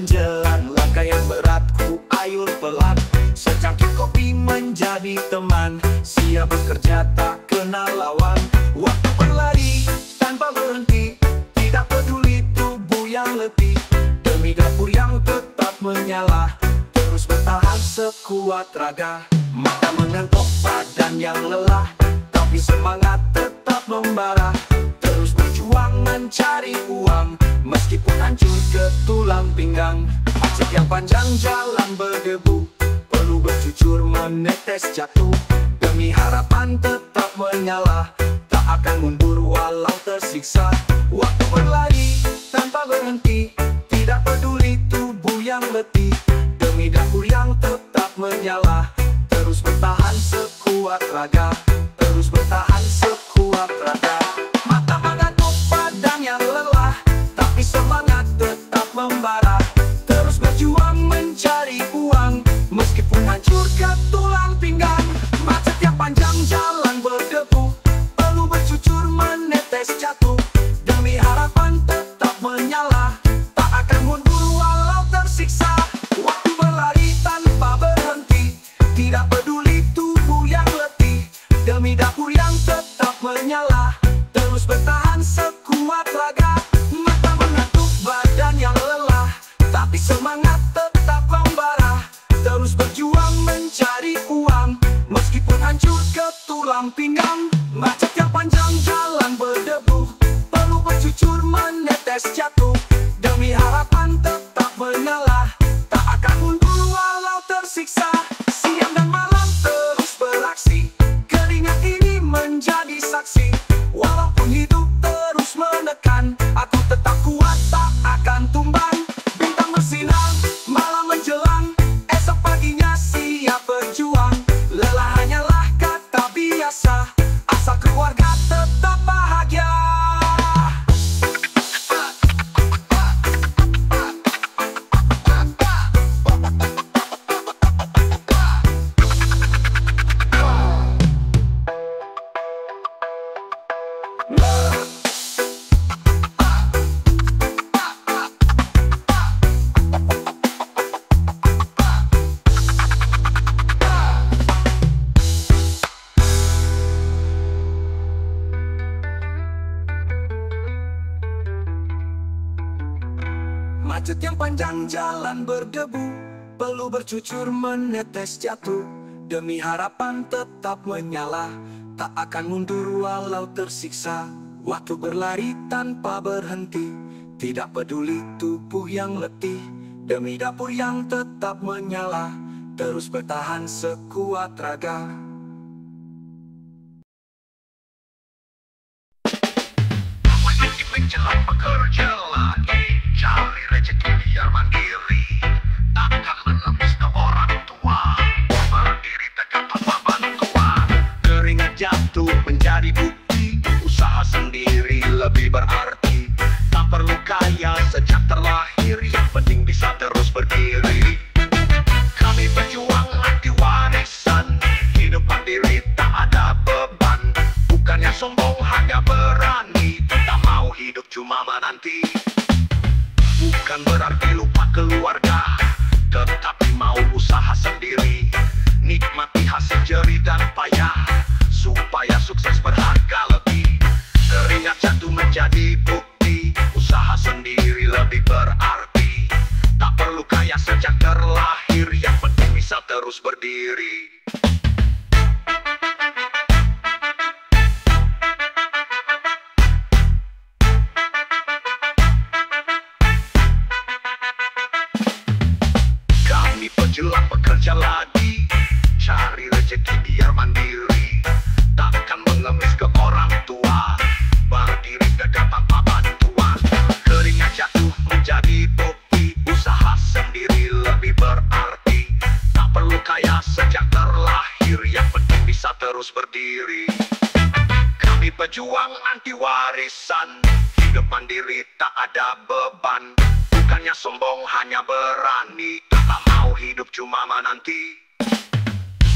menjelang langkah yang berat, ku ayun pelan. Secangkir kopi menjadi teman, siap bekerja tak kenal lawan. Waktu berlari tanpa berhenti, tidak peduli tubuh yang letih. Demi dapur yang tetap menyala, terus bertahan sekuat raga. Mata mengantuk, badan yang lelah, tapi semangat tetap membara. Terus berjuang mencari uang, meskipun hancur ke tulang pinggang. Macet yang panjang, jalan berdebu, perlu bercucur menetes jatuh. Demi harapan tetap menyala, tak akan mundur walau tersiksa. Waktu berlari tanpa berhenti, tidak peduli tubuh yang letih. Demi dapur yang tetap menyala, terus bertahan sekuat raga. Terus bertahan sekuat raga. Mata mengantuk, badan yang lelah, tapi semangat tetap membara. Terus berjuang mencari uang, meskipun hancur ke tulang pinggang. Macet yang panjang, jalan berdebu, perlu bercucur menetes jatuh. Demi harapan tetap menyala, tak akan mundur walau tersiksa. Waktu berlari tanpa berhenti, tidak peduli tubuh yang letih. Demi dapur yang tetap menyala, terus bertahan sekuat raga. Mata mengantuk, badan yang lelah, tapi semangat tetap membara. Terus berjuang mencari uang, meskipun hancur ke tulang pinggang. Macet yang panjang, jalan berdebu, perlu bercucur menetes jatuh. Demi harapan tetap menyala, tak akan mundur walau tersiksa. Siang dan malam terus beraksi, keringat ini menjadi saksi. Walaupun hidup terus menekan, aku tetap kuat, tak akan tumbang. Bintang bersinar, malam menjelang, esok paginya siap berjuang. Lelah hanyalah kata biasa, asal keluarga tetap bahagia. Macet yang panjang, jalan berdebu, perlu bercucur menetes jatuh. Demi harapan tetap menyala, tak akan mundur walau tersiksa. Waktu berlari tanpa berhenti, tidak peduli tubuh yang letih. Demi dapur yang tetap menyala, terus bertahan sekuat raga. Menjelang bekerja lagi, cari rezeki biar mandiri, takkan mengemis ke orang tua, berdiri tegak tanpa bantuan. Keringat jatuh menjadi bukti, usaha sendiri lebih berarti. Tak perlu kaya sejak terlahir, yang penting bisa terus berdiri. Kami berjuang anti warisan, hidup mandiri tak ada beban. Bukannya sombong, hanya berani, tak mau hidup cuma menanti. Bukan berarti lupa keluarga, tetapi mau usaha sendiri. Nikmati hasil jerih dan payah, supaya sukses berharga lebih. Keringat jatuh menjadi bukti, usaha sendiri lebih berarti. Tak perlu kaya sejak terlahir, yang penting bisa terus berdiri. Jelang bekerja lagi, cari rezeki biar mandiri, takkan mengemis ke orang tua, berdiri tegak tanpa bantuan. Keringat jatuh menjadi bukti, usaha sendiri lebih berarti. Tak perlu kaya sejak terlahir, yang penting bisa terus berdiri. Kami pejuang anti warisan, hidup mandiri tak ada beban. Bukannya sombong, hanya berani, tak mau hidup cuma menanti.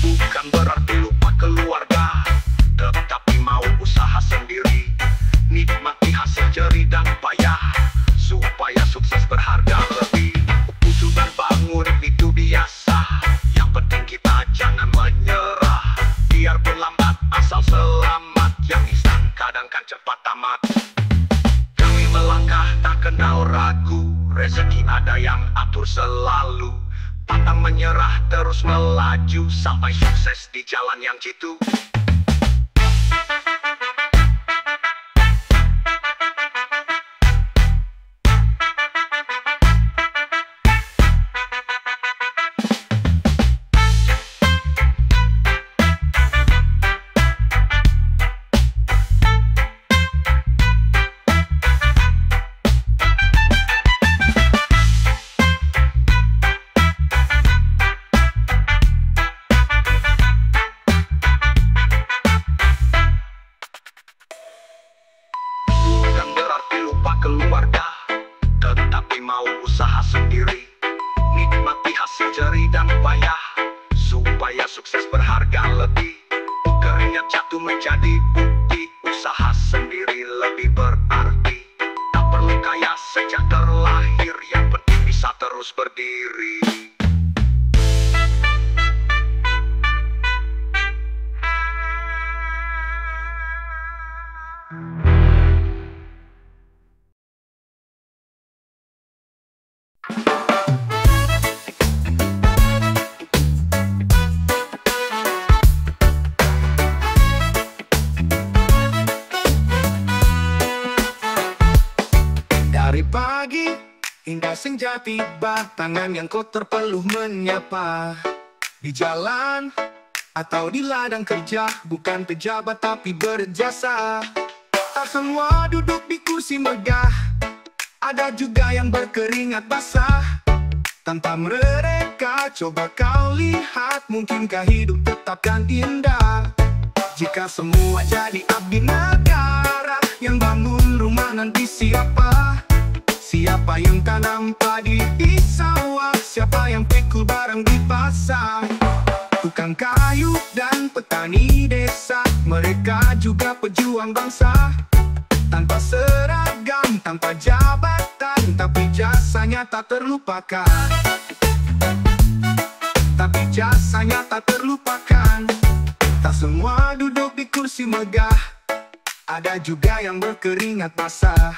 Bukan berarti lupa keluarga, tetapi mau usaha sendiri. Nikmati hasil jerih dan payah, supaya sukses berharga lebih. yang atur selalu. Pantang menyerah, terus melaju sampai sukses di jalan yang jitu. Keluarga, tetapi mau usaha sendiri. Nikmati hasil jerih dan payah, supaya sukses berharga lebih. Keringat jatuh menjadi bukti, usaha sendiri lebih berarti. Tak perlu kaya sejak terlahir, yang penting bisa terus berdiri. Dari pagi hingga senja tiba, tangan yang kotor peluh menyapa. Di jalan atau di ladang kerja, bukan pejabat tapi berjasa. Tak semua duduk di kursi megah, ada juga yang berkeringat basah. Tanpa mereka, coba kau lihat, mungkinkah hidup tetapkan indah? Jika semua jadi abdi negara, yang bangun rumah nanti siapa? Siapa yang tanam padi di sawah? Siapa yang pikul barang di pasar? Tukang kayu dan petani desa, mereka juga pejuang bangsa. Tanpa seragam, tanpa jabatan, tapi jasanya tak terlupakan. Tapi jasanya tak terlupakan. Tak semua duduk di kursi megah, ada juga yang berkeringat basah.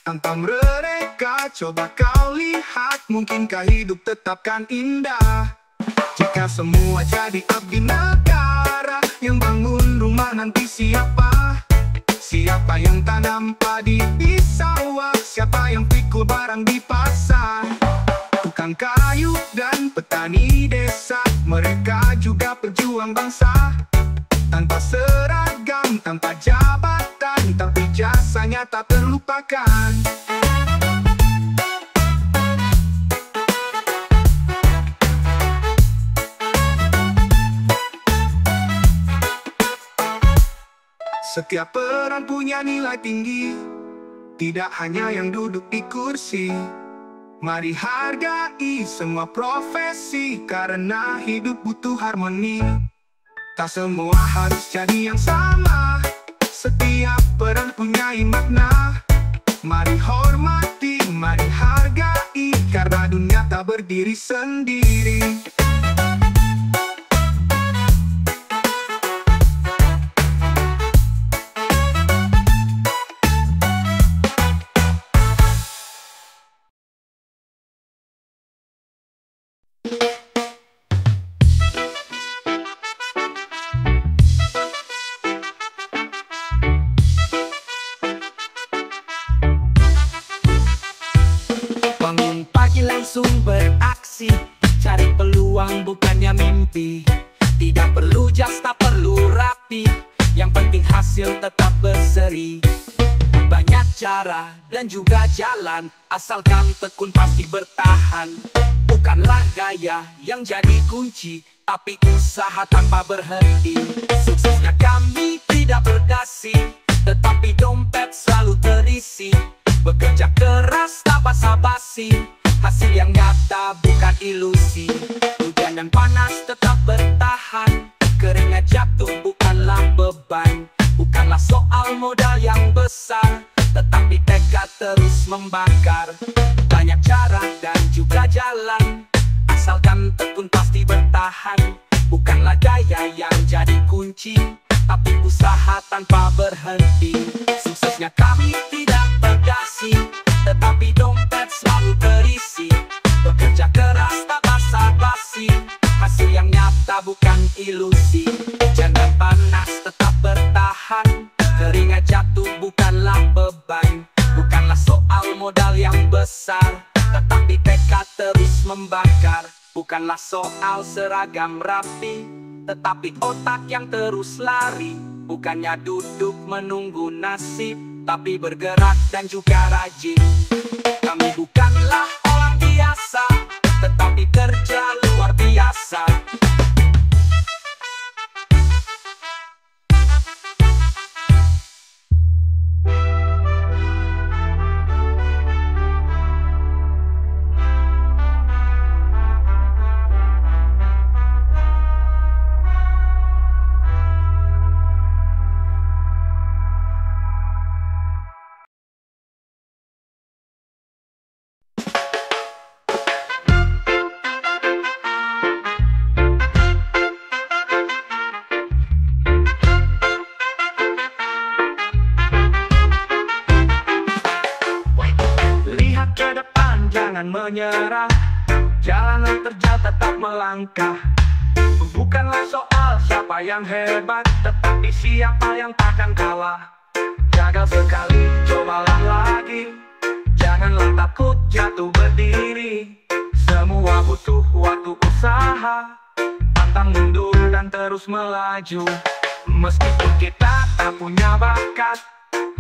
Tanpa mereka, coba kau lihat, mungkinkah hidup tetapkan indah? Jika semua jadi abdi negara, yang bangun rumah nanti siapa? Siapa yang tanam padi di sawah? Siapa yang pikul barang di pasar? Tukang kayu dan petani desa, mereka juga pejuang bangsa. Tanpa seragam, tanpa jabatan, tapi jasanya tak terlupakan. Setiap peran punya nilai tinggi, tidak hanya yang duduk di kursi. Mari hargai semua profesi, karena hidup butuh harmoni. Tak semua harus jadi yang sama, setiap peran punya makna. Mari hormati, mari hargai, karena dunia tak berdiri sendiri. Bangun pagi langsung beraksi, cari peluang bukannya mimpi. Tidak perlu jas, tak perlu rapi, yang penting hasil tetap berseri. Banyak cara dan juga jalan, asalkan tekun pasti bertahan. Bukanlah gaya yang jadi kunci, tapi usaha tanpa berhenti. Suksesnya kami tidak berdasi, tetapi dompet selalu terisi. Bekerja keras tak basa-basi, hasil yang nyata bukan ilusi. Hujan dan panas tetap bertahan, keringat jatuh bukanlah beban. Bukanlah soal modal yang besar, tetapi tekad terus membakar. Banyak cara dan juga jalan, asalkan tekun pasti bertahan. Bukanlah daya yang jadi kunci, tapi usaha tanpa berhenti. Suksesnya kami tidak berdasi, tetapi dompet selalu terisi. ilusi. Jangan panas, tetap bertahan. Keringat jatuh bukanlah beban, bukanlah soal modal yang besar, tetapi tekad terus membakar. Bukanlah soal seragam rapi, tetapi otak yang terus lari. Bukannya duduk menunggu nasib, tapi bergerak dan juga rajin. Kami bukanlah orang biasa, tetapi kerja luar biasa. Lihat ke depan, jangan menyerah. Jalan terjal, tetap melangkah. Bukanlah soal siapa yang hebat, tetapi siapa yang takkan kalah. Gagal sekali, cobalah lagi. Janganlah takut jatuh berdiri. Semua butuh waktu usaha. Pantang mundur dan terus melaju. Meskipun kita tak punya bakat,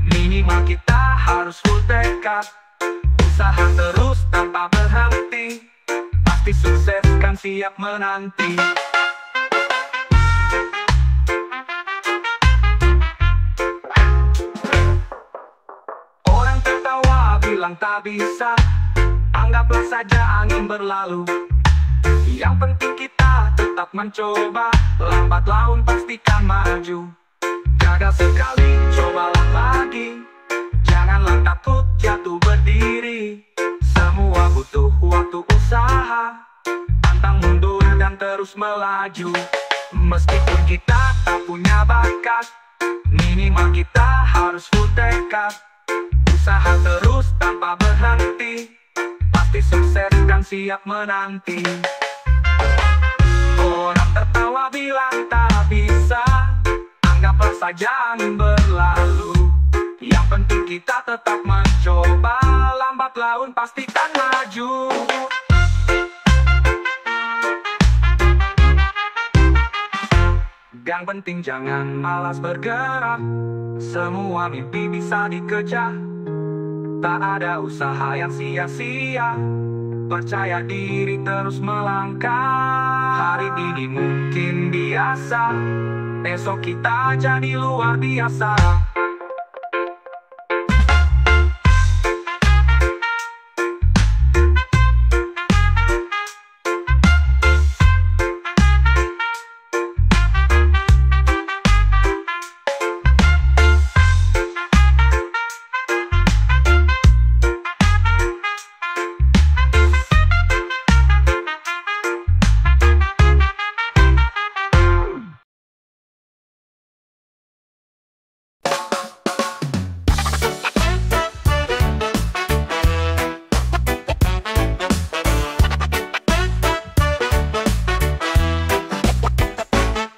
minimal kita harus full tekad. Usaha terus tanpa berhenti, pasti sukses kan siap menanti. Orang tertawa bilang tak bisa, anggaplah saja angin berlalu. Yang penting kita tetap mencoba, lambat laun pastikan maju. Gagal sekali, cobalah lagi. Janganlah takut jatuh berdiri. Semua butuh waktu usaha. Pantang mundur dan terus melaju. Meskipun kita tak punya bakat, minimal kita harus full tekad. Usaha terus tanpa berhenti, pasti sukses dan siap menanti. Orang tertawa bilang tak bisa, anggaplah saja angin berlalu. Yang penting kita tetap mencoba, lambat laun pastikan maju. Yang penting jangan malas bergerak, semua mimpi bisa dikejar. Tak ada usaha yang sia-sia, percaya diri terus melangkah. Hari ini mungkin biasa, besok kita jadi luar biasa.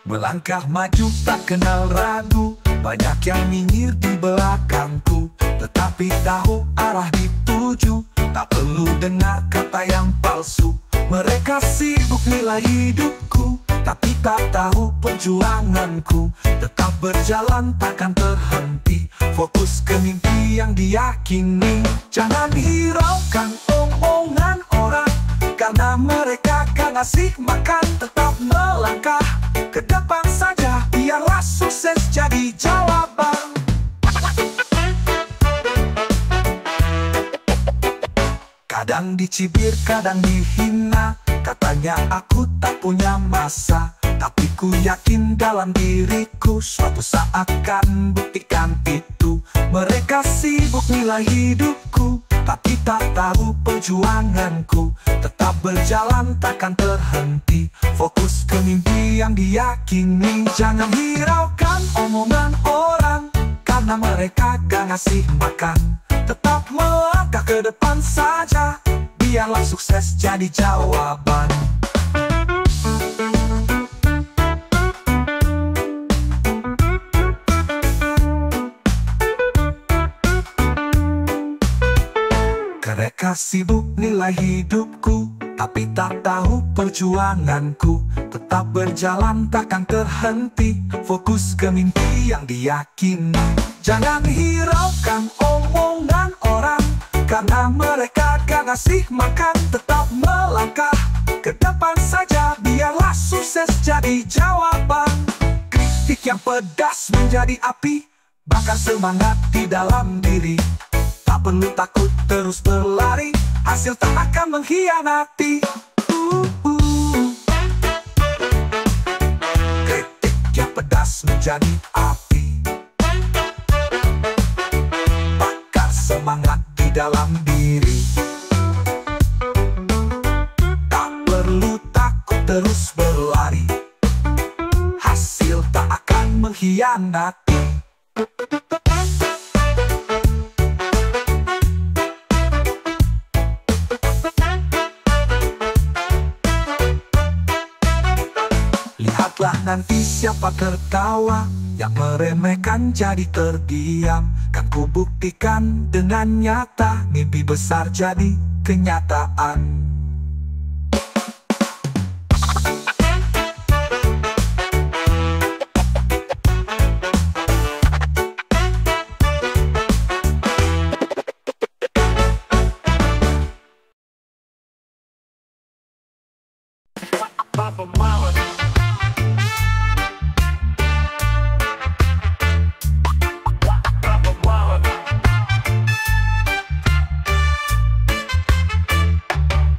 Melangkah maju tak kenal ragu, banyak yang minggir di belakangku, tetapi tahu arah dituju, tak perlu dengar kata yang palsu. Mereka sibuk nilai hidupku, tapi tak tahu perjuanganku. Tetap berjalan takkan terhenti, fokus ke mimpi yang diyakini. Jangan hiraukan omongan orang, karena mereka gak ngasih makan. Tetap melangkah ke depan saja, biarlah sukses jadi jawaban. Kadang dicibir, kadang dihina, katanya aku tak punya masa. Tapi ku yakin dalam diriku, suatu saat kan buktikan itu. Mereka sibuk nilai hidupku, tapi tak tahu perjuanganku. Tetap berjalan takkan terhenti, fokus ke mimpi yang diyakini. Jangan hiraukan omongan orang, karena mereka gak ngasih makan. Tetap melangkah ke depan saja, biarlah sukses jadi jawaban. Mereka sibuk nilai hidupku, tapi tak tahu perjuanganku. Tetap berjalan takkan terhenti, fokus ke mimpi yang diyakini. Jangan hiraukan omongan orang, karena mereka gak ngasih makan. Tetap melangkah ke depan saja, biarlah sukses jadi jawaban. Kritik yang pedas menjadi api, bakar semangat di dalam diri. Tak perlu takut, terus berlari, hasil tak akan mengkhianati. Kritik yang pedas menjadi api, bakar semangat di dalam diri. Tak perlu takut, terus berlari, hasil tak akan mengkhianati. Lihatlah nanti siapa tertawa, yang meremehkan jadi terdiam. Kan ku buktikan dengan nyata, mimpi besar jadi kenyataan. Papa Mama.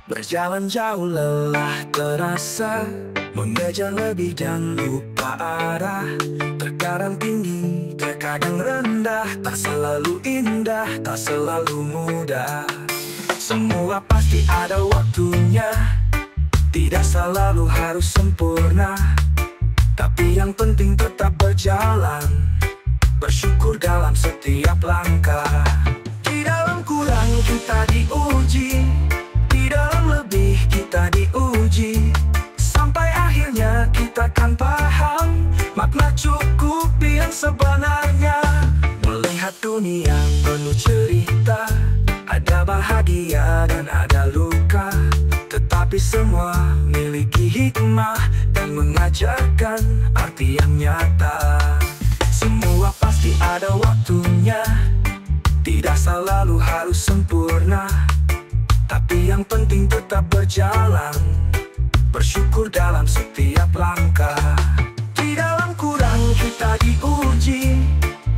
Berjalan jauh lelah terasa, mengejar lebih dan lupa arah. Terkadang tinggi, terkadang rendah, tak selalu indah, tak selalu mudah. Semua pasti ada waktunya, tidak selalu harus sempurna. Tapi yang penting tetap berjalan, bersyukur dalam setiap langkah. Di dalam kurang kita diuji, di dalam lebih kita diuji, sampai akhirnya kita kan paham makna cukup yang sebenarnya. Melihat dunia penuh cerita, ada bahagia dan ada luka, tetapi semua miliki hikmah dan mengajarkan arti yang nyata. Semua pasti ada waktunya, tidak selalu harus sempurna. Tapi yang penting tetap berjalan, bersyukur dalam setiap langkah. Di dalam kurang kita diuji,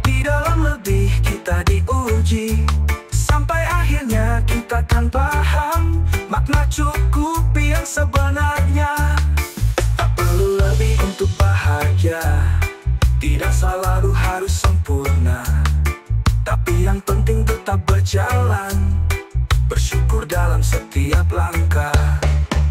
di dalam lebih kita diuji, sampai akhirnya kita kan paham makna cukup yang sebenarnya. Tak perlu lebih untuk bahagia, tidak selalu harus sempurna. Tapi yang penting tetap berjalan, bersyukur dalam setiap langkah.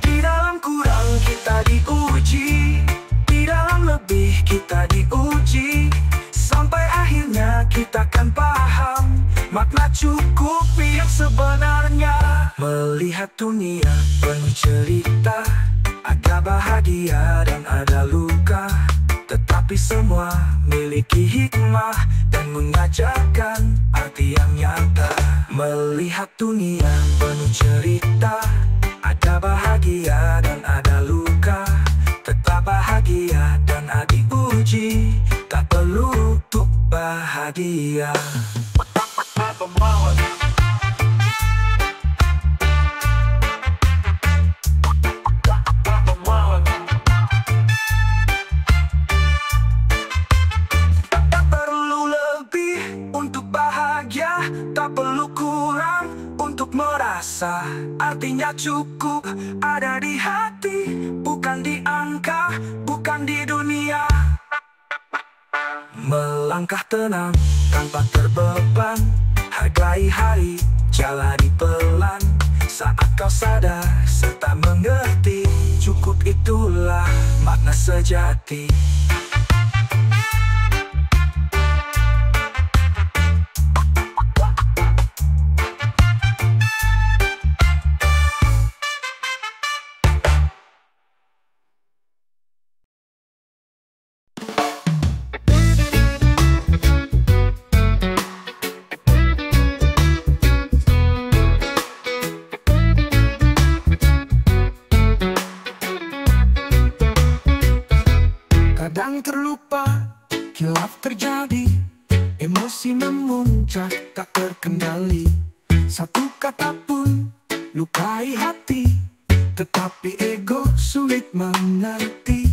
Di dalam kurang kita diuji, di dalam lebih kita diuji, sampai akhirnya kita kan paham makna cukup yang sebenarnya. Melihat dunia penuh cerita, ada bahagia dan ada luka, tetapi semua miliki hikmah dan mengajarkan arti yang nyata. Melihat dunia penuh cerita, ada bahagia dan ada luka, tetap bahagia dan diuji, tak perlu untuk bahagia. Papa Mama. Papa Mama. Tak perlu lebih untuk bahagia, tak perlu kurang untuk merasa. Artinya cukup ada di hati, bukan di angka, bukan di dunia. Melangkah tenang tanpa terbeban, hargai hari, jalani pelan. Saat kau sadar serta mengerti, cukup itulah makna sejati. Kadang terlupa, kilap terjadi, emosi memuncak tak terkendali. Satu kata pun lukai hati, tetapi ego sulit mengerti.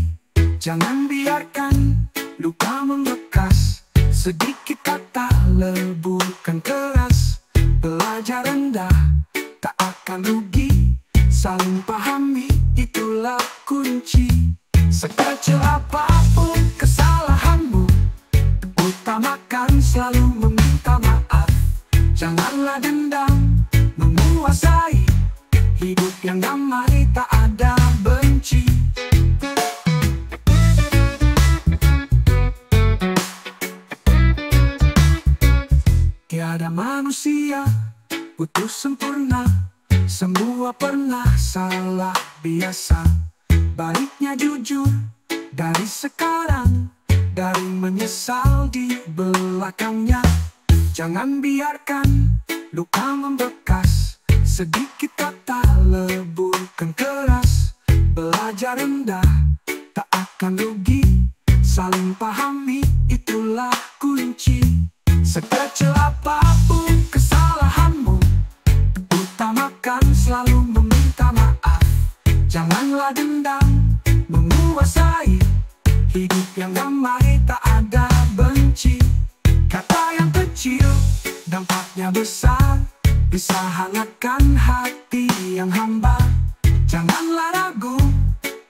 Jangan biarkan luka membekas, sedikit kata leburkan keras. Belajar rendah, tak akan rugi, saling pahami, itulah kunci. Sekecil apapun kesalahanmu, utamakan selalu meminta maaf. Janganlah dendam menguasai, hidup yang damai tak ada benci. Tiada manusia utuh sempurna, semua pernah salah biasa. Baiknya jujur dari sekarang, dari menyesal di belakangnya. Jangan biarkan luka membekas, sedikit kata leburkan keras. Belajar rendah, tak akan rugi, saling pahami, itulah kunci. Sekecil apapun kesalahanmu, utamakan selalu meminta maaf. Janganlah dendam menguasai, hidup yang damai tak ada benci. Kata yang kecil, dampaknya besar, bisa hangatkan hati yang hambar. Janganlah ragu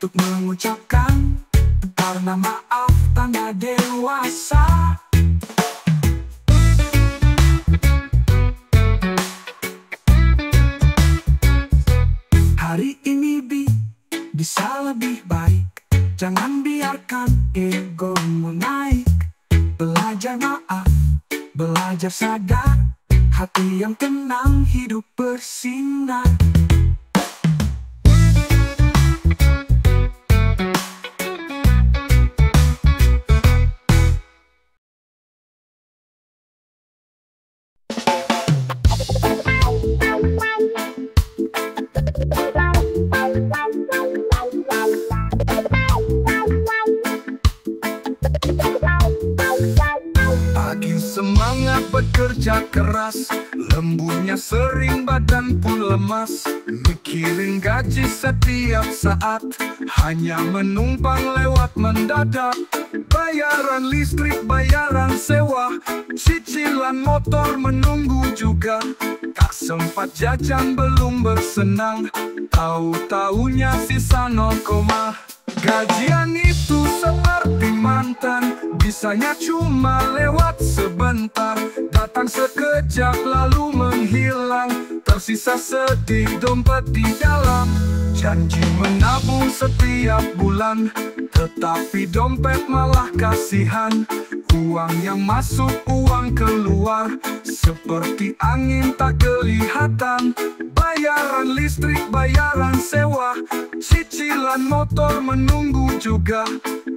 untuk mengucapkan, karena maaf tanda dewasa. Hari ini bisa lebih baik, jangan biarkan egomu naik. Belajar maaf, belajar sadar, hati yang tenang hidup bersinar. Semangat bekerja keras, lemburnya sering badan pun lemas. Mikirin gaji setiap saat, hanya menumpang lewat mendadak. Bayaran listrik, bayaran sewa, cicilan motor menunggu juga. Tak sempat jajan belum bersenang, tahu-taunya sisa 0, gajian itu seperti mantan, bisanya cuma lewat sebentar. Datang sekejap lalu menghilang, tersisa sedih dompet di dalam. Janji menabung setiap bulan, tetapi dompet malah kasihan. Uang yang masuk, uang keluar, seperti angin tak kelihatan. Bayaran listrik, bayaran sewa, cicilan motor menunggu juga.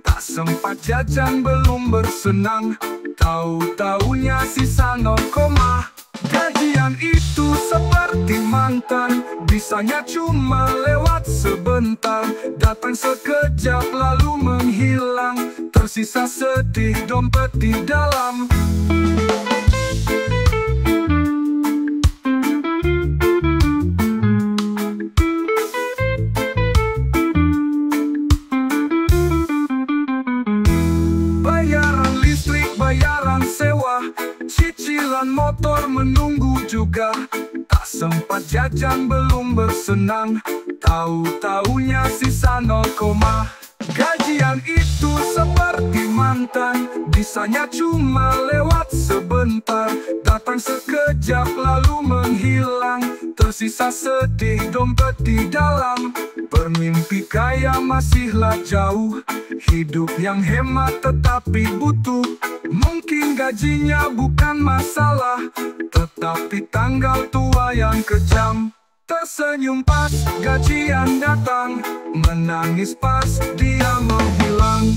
Tak sempat jajan belum bersenang, tahu-taunya sisa 0, gajian itu seperti mantan, bisanya cuma lewat sebentar. Datang sekejap lalu menghilang, tersisa sedih dompet di dalam. Bayaran listrik, bayaran sewa, cicilan motor menunggu juga. Tak sempat jajan belum bersenang, tahu-taunya sisa 0, gajian itu seperti mantan, bisanya cuma lewat sebentar. Datang sekejap lalu menghilang, tersisa sedih dompet di dalam. Bermimpi kaya masihlah jauh, hidup yang hemat tetapi butuh. Mungkin gajinya bukan masalah, tetapi tanggal tua yang kejam. Tersenyum pas gajian datang, menangis pas dia menghilang.